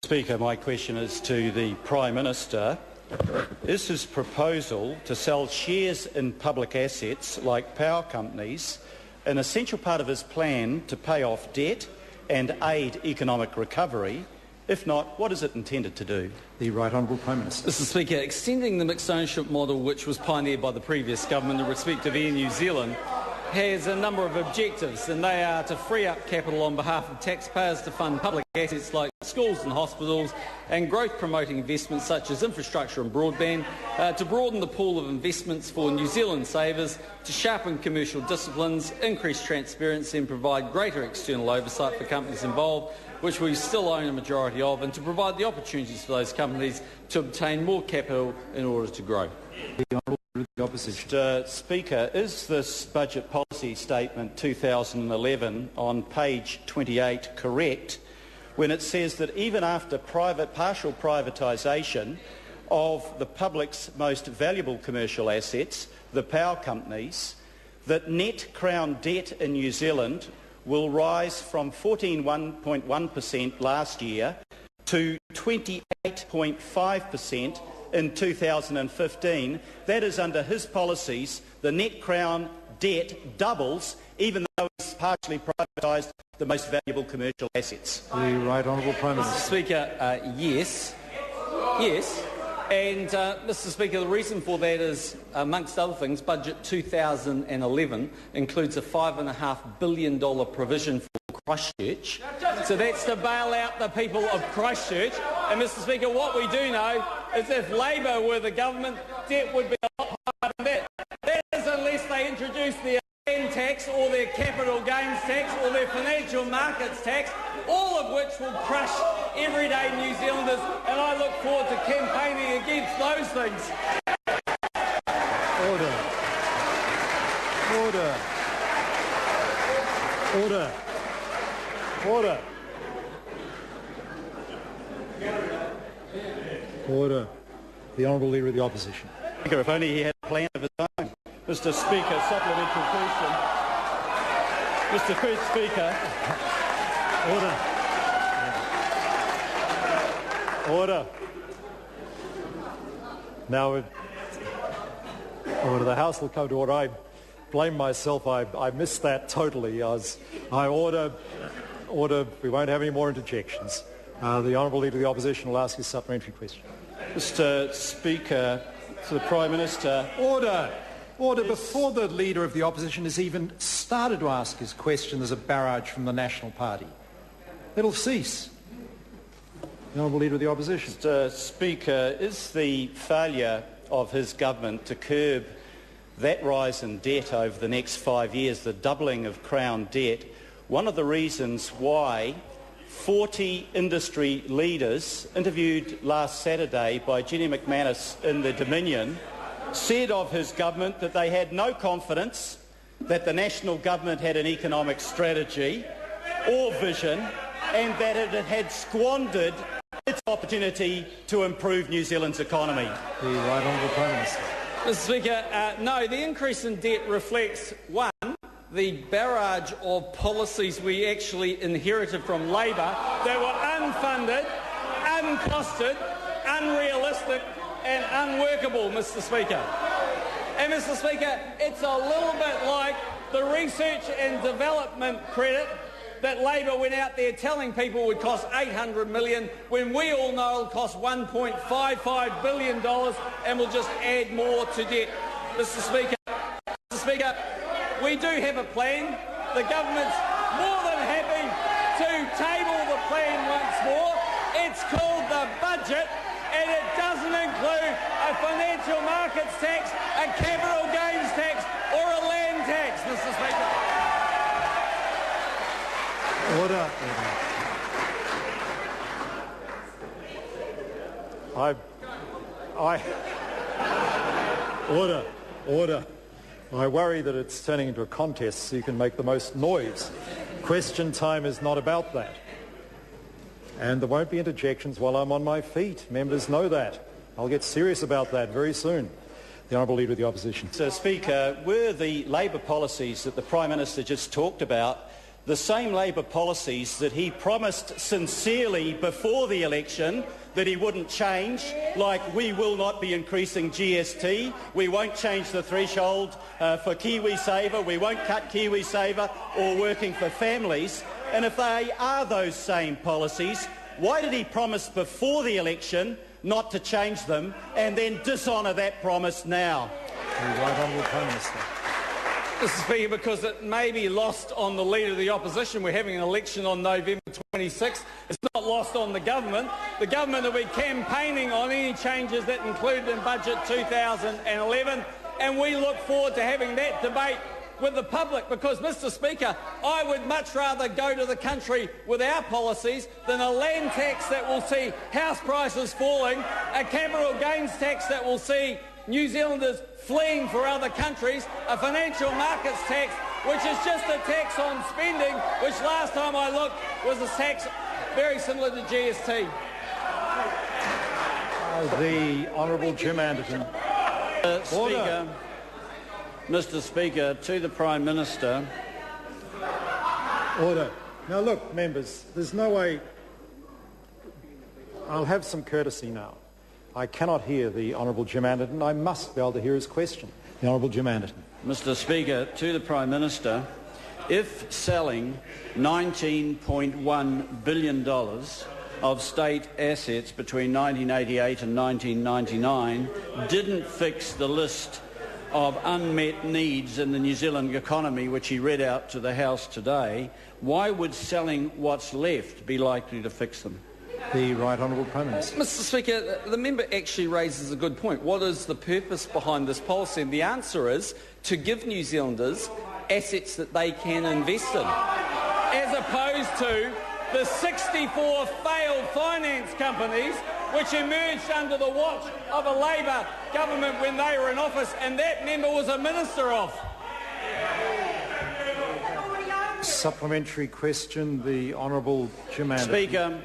Speaker, my question is to the Prime Minister. Is his proposal to sell shares in public assets like power companies an essential part of his plan to pay off debt and aid economic recovery? If not, what is it intended to do? The Right Honourable Prime Minister. Mr Speaker, extending the mixed ownership model which was pioneered by the previous government in respect of Air New Zealand has a number of objectives, and they are to free up capital on behalf of taxpayers to fund public assets like schools and hospitals and growth-promoting investments such as infrastructure and broadband, to broaden the pool of investments for New Zealand savers, to sharpen commercial disciplines, increase transparency and provide greater external oversight for companies involved, which we still own a majority of, and to provide the opportunities for those companies to obtain more capital in order to grow. Mr Speaker, is this Budget Policy Statement 2011 on page 28 correct when it says that even after partial privatisation of the public's most valuable commercial assets, the power companies, that net Crown debt in New Zealand will rise from 14.1% last year to 28.5% in 2015. That is, under his policies, the net Crown debt doubles, even though he's partially privatised the most valuable commercial assets. The Right Honourable Prime Minister. Mr Speaker, yes. And, Mr Speaker, the reason for that is, amongst other things, Budget 2011 includes a $5.5 billion provision for Christchurch. So that's to bail out the people of Christchurch. And, Mr Speaker, what we do know is if Labor were the government, debt would be a lot higher than that. That is unless they introduce their land tax or their capital gains tax or their financial markets tax, all of which will crush everyday New Zealanders, and I look forward to campaigning against those things. Order. Order. Order. Order. The Honourable Leader of the Opposition. Speaker, if only he had a plan of his own. Mr Speaker, supplementary question. Mr Speaker. Order. Now, order. The House will come to order. I blame myself. I missed that totally. I order. We won't have any more interjections. The Honourable Leader of the Opposition will ask his supplementary question. Mr Speaker, to the Prime Minister. Order. Before the Leader of the Opposition has even started to ask his question, there's a barrage from the National Party. It'll cease. The Honourable Leader of the Opposition. Mr Speaker, is the failure of his government to curb that rise in debt over the next 5 years, the doubling of Crown debt, one of the reasons why 40 industry leaders, interviewed last Saturday by Jenny McManus in the Dominion, said of his government that they had no confidence that the national government had an economic strategy or vision, and that it had squandered its opportunity to improve New Zealand's economy? The Right Honourable Prime Minister. Mr Speaker, no, the increase in debt reflects, one, the barrage of policies we actually inherited from Labor that were unfunded, uncosted, unrealistic and unworkable, Mr Speaker. And, Mr Speaker, it's a little bit like the research and development credit that Labor went out there telling people would cost $800 million when we all know it'll cost $1.55 billion and will just add more to debt. Mr Speaker, we do have a plan. The government's more than happy to table the plan once more. It's called the budget, and it doesn't include a financial markets tax, a capital gains tax or a land tax, Mr Speaker. Order. Order. I worry that it's turning into a contest so you can make the most noise. Question time is not about that. And there won't be interjections while I'm on my feet. Members know that. I'll get serious about that very soon. The Honourable Leader of the Opposition. Mr Speaker, were the Labor policies that the Prime Minister just talked about the same Labor policies that he promised sincerely before the election that he wouldn't change, like we will not be increasing GST, we won't change the threshold for KiwiSaver, we won't cut KiwiSaver or working for families. And if they are those same policies, why did he promise before the election not to change them and then dishonour that promise now? The Right Honourable Prime Minister. Mr. Speaker, because it may be lost on the Leader of the Opposition. We're having an election on November 26th. It's not lost on the government. The government will be campaigning on any changes that included in Budget 2011, and we look forward to having that debate with the public because, Mr. Speaker, I would much rather go to the country with our policies than a land tax that will see house prices falling, a capital gains tax that will see New Zealanders fleeing for other countries, a financial markets tax, which is just a tax on spending, which last time I looked was a tax very similar to GST. The Honourable Jim Anderton. Speaker, Mr. Speaker, to the Prime Minister. Order. Now look, members, there's no way... I'll have some courtesy now. I cannot hear the Honourable Jim Anderton. I must be able to hear his question. The Honourable Jim Anderton. Mr. Speaker, to the Prime Minister, if selling $19.1 billion of state assets between 1988 and 1999 didn't fix the list of unmet needs in the New Zealand economy, which he read out to the House today, why would selling what's left be likely to fix them? The Right Honourable Prime Minister. Mr. Speaker, the member actually raises a good point. What is the purpose behind this policy? And the answer is to give New Zealanders assets that they can invest in, as opposed to the 64 failed finance companies which emerged under the watch of a Labor government when they were in office, and that member was a minister of. Supplementary question, the Honourable Jim Anderton. Speaker,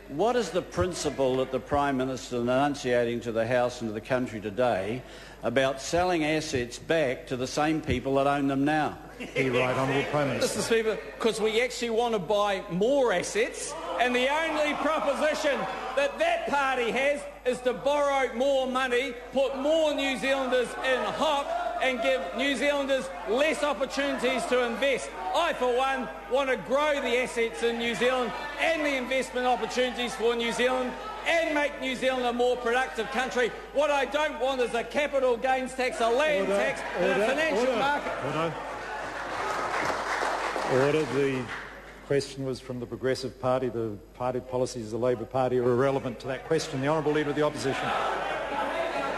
what is the principle that the Prime Minister is enunciating to the House and to the country today about selling assets back to the same people that own them now? The Right Honourable Prime Minister. Mr. Speaker, because we actually want to buy more assets, and the only proposition that that party has is to borrow more money, put more New Zealanders in hock, and give New Zealanders less opportunities to invest. I, for one, want to grow the assets in New Zealand and the investment opportunities for New Zealand and make New Zealand a more productive country. What I don't want is a capital gains tax, a land tax, and a financial market. Order. The question was from the Progressive Party. The party policies of the Labor Party are irrelevant to that question. The Honourable Leader of the Opposition.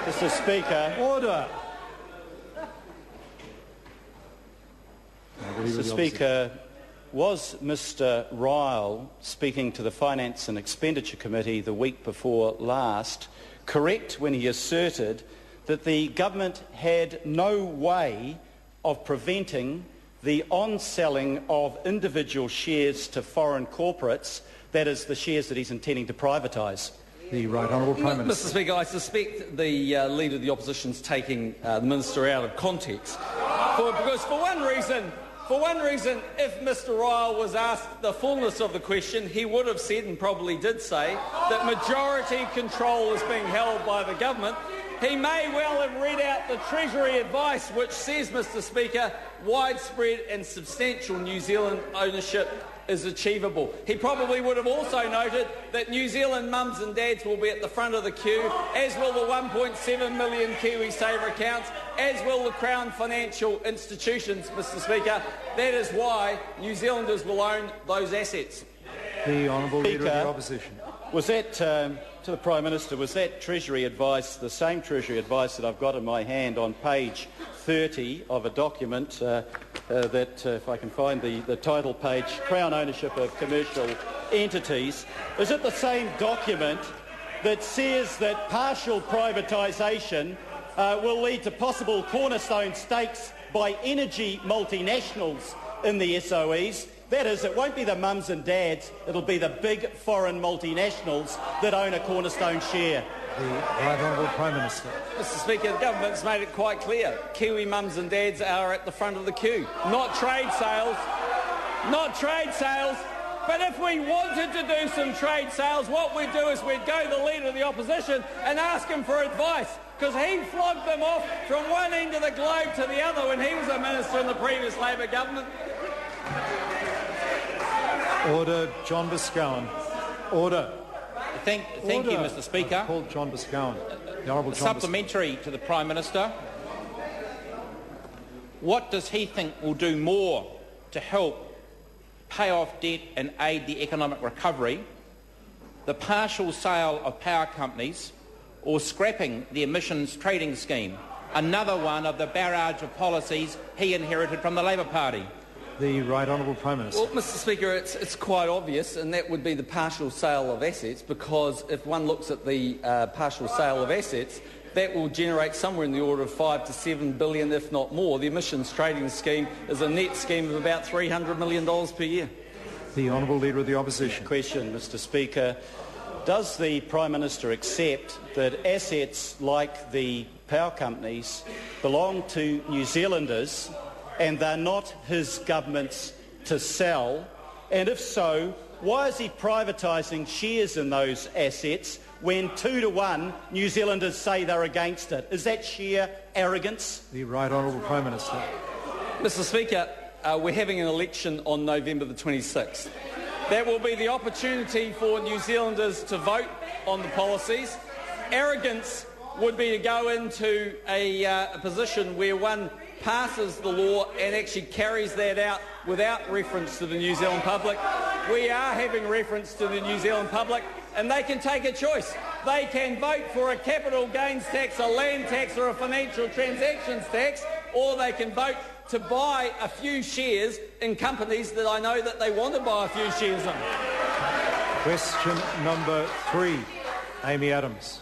Mr. Speaker. Order. Mr. Speaker, was Mr. Ryle, speaking to the Finance and Expenditure Committee the week before last, correct when he asserted that the government had no way of preventing the on-selling of individual shares to foreign corporates, that is, the shares that he's intending to privatise? The Right Honourable Prime Minister. Mr. Speaker, I suspect the Leader of the Opposition is taking the Minister out of context. Because for one reason, if Mr. Ryle was asked the fullness of the question, he would have said, and probably did say, that majority control is being held by the government. He may well have read out the Treasury advice, which says, Mr. Speaker, widespread and substantial New Zealand ownership is achievable. He probably would have also noted that New Zealand mums and dads will be at the front of the queue, as will the 1.7 million KiwiSaver accounts, as will the Crown financial institutions, Mr. Speaker. That is why New Zealanders will own those assets. The Honourable Leader of the Opposition. Was that, to the Prime Minister, was that Treasury advice the same Treasury advice that I've got in my hand on page 30 of a document that, if I can find the title page, Crown Ownership of Commercial Entities, is it the same document that says that partial privatisation will lead to possible cornerstone stakes by energy multinationals in the SOEs? That is, it won't be the mums and dads, it'll be the big foreign multinationals that own a cornerstone share. The Right Honourable Prime Minister. Mr. Speaker, the government's made it quite clear. Kiwi mums and dads are at the front of the queue, not trade sales. not trade sales. But if we wanted to do some trade sales, what we'd do is we'd go to the Leader of the Opposition and ask him for advice, because he flogged them off from one end of the globe to the other when he was a minister in the previous Labor government. Order. John Boscawen. Order. Thank you, Mr Speaker. I've called John Boscawen. The Honourable John Supplementary to the Prime Minister. What does he think will do more to help pay off debt and aid the economic recovery? The partial sale of power companies or scrapping the emissions trading scheme? Another one of the barrage of policies he inherited from the Labor Party. The Right Honourable Prime Minister. Well, Mr Speaker, it's quite obvious, and that would be the partial sale of assets, because if one looks at the partial sale of assets, that will generate somewhere in the order of $5 to $7 billion, if not more. The emissions trading scheme is a net scheme of about $300 million per year. The Honourable Leader of the Opposition. Question, Mr Speaker. Does the Prime Minister accept that assets like the power companies belong to New Zealanders and they're not his government's to sell? And if so, why is he privatising shares in those assets when 2 to 1 New Zealanders say they're against it? Is that sheer arrogance? The Right Honourable Prime Minister. Mr Speaker, we're having an election on November the 26th. That will be the opportunity for New Zealanders to vote on the policies. Arrogance would be to go into a position where one passes the law and actually carries that out without reference to the New Zealand public. We are having reference to the New Zealand public, and they can take a choice. They can vote for a capital gains tax, a land tax or a financial transactions tax, or they can vote to buy a few shares in companies that I know that they want to buy a few shares in. Question number 3. Amy Adams.